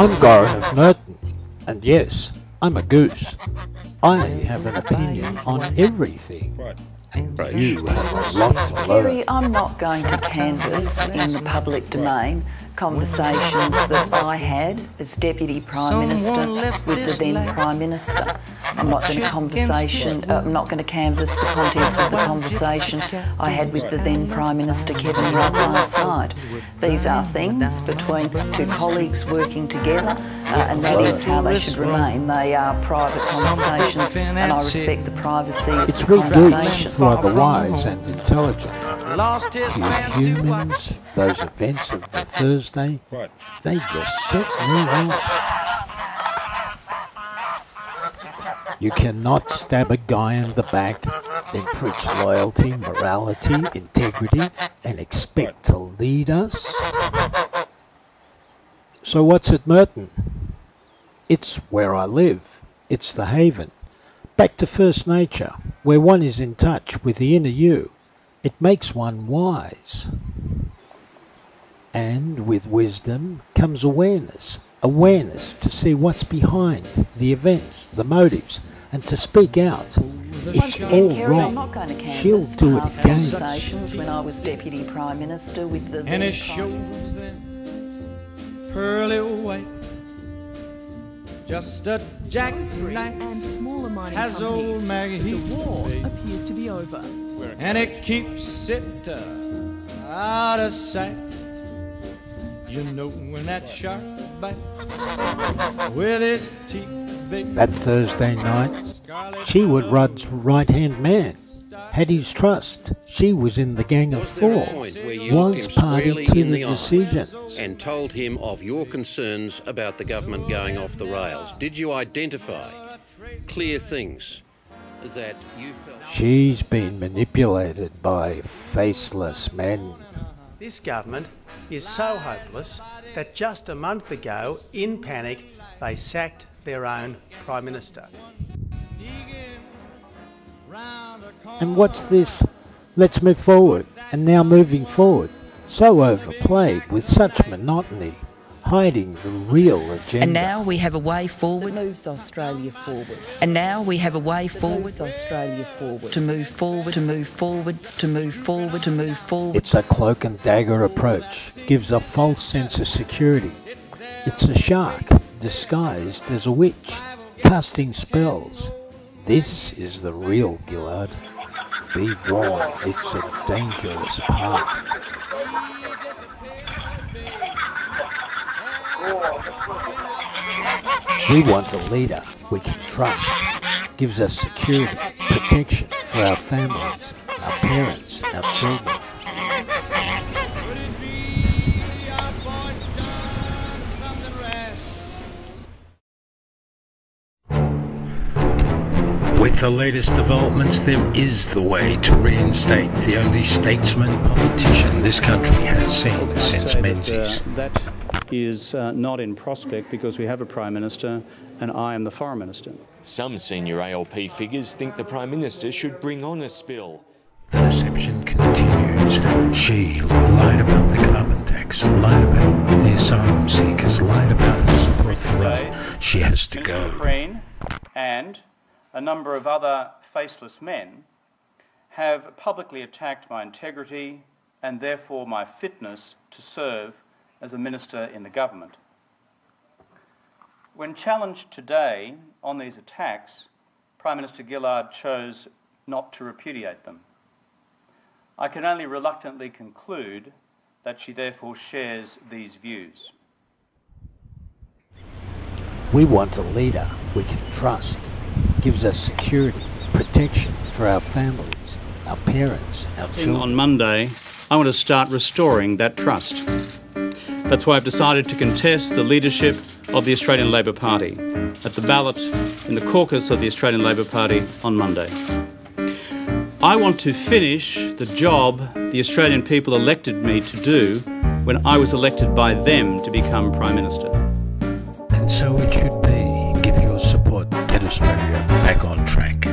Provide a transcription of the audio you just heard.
I'm Goren of Merton, and yes, I'm a goose. I have an opinion on everything, and you have a lot to learn. Kerry, I'm not going to canvass in the public domain conversations that I had as Deputy Prime Minister with the then Prime Minister. I'm not going to I'm not going to canvass the contents of the conversation I had with the then Prime Minister Kevin Rudd last night. These are things between two colleagues working together, and that is how they should remain. They are private conversations, and I respect the privacy of the conversation. For the wise and intelligent. To humans, those events of the Thursday, they just set me off. You cannot stab a guy in the back, then preach loyalty, morality, integrity, and expect to lead us. So what's at Merton? It's where I live. It's the haven. Back to first nature, where one is in touch with the inner you. It makes one wise. And with wisdom comes awareness. Awareness to see what's behind the events, the motives, and to speak out. It's all Kerry, wrong. I'm not going to She'll canvass do it past again. conversations when I was Deputy Prime Minister with the then Prime Minister. Pearly white, just a jackknife and smaller mining has companies. old Maggie. The war appears to be over. And it keeps it out of sight. You know when that shark bites with his teeth, baby. That Thursday night, she was Rudd's right-hand man, had his trust. She was in the Gang of Four, was party to the decisions. And told him of your concerns about the government going off the rails. Did you identify clear things that you felt? She's been manipulated by faceless men. This government is so hopeless that just a month ago, in panic, they sacked their own Prime Minister. And what's this? Let's move forward, and now moving forward. So overplayed with such monotony, hiding the real agenda. And now we have a way forward. That moves Australia forward. And now we have a way forward. Moves Australia forward. To move forward, to move forward, to move forward, to move forward. It's a cloak and dagger approach, gives a false sense of security. It's a shark disguised as a witch, casting spells. This is the real Gillard. Be warned, it's a dangerous path. We want a leader we can trust, gives us security, protection for our families, our parents, our children. With the latest developments, there is the way to reinstate the only statesman politician this country has seen since Menzies. That is not in prospect because we have a Prime Minister and I am the Foreign Minister. Some senior ALP figures think the Prime Minister should bring on a spill. The deception continues. She lied about the carbon tax, lied about the asylum seekers, lied about her support for Rudd. She has to go. Ukraine and a number of other faceless men have publicly attacked my integrity and therefore my fitness to serve as a minister in the government. When challenged today on these attacks, Prime Minister Gillard chose not to repudiate them. I can only reluctantly conclude that she therefore shares these views. We want a leader we can trust, gives us security, protection for our families, our parents, our children. On Monday, I want to start restoring that trust. That's why I've decided to contest the leadership of the Australian Labor Party at the ballot in the caucus of the Australian Labor Party on Monday. I want to finish the job the Australian people elected me to do when I was elected by them to become Prime Minister. And so it should be. Give your support, get Australia back on track.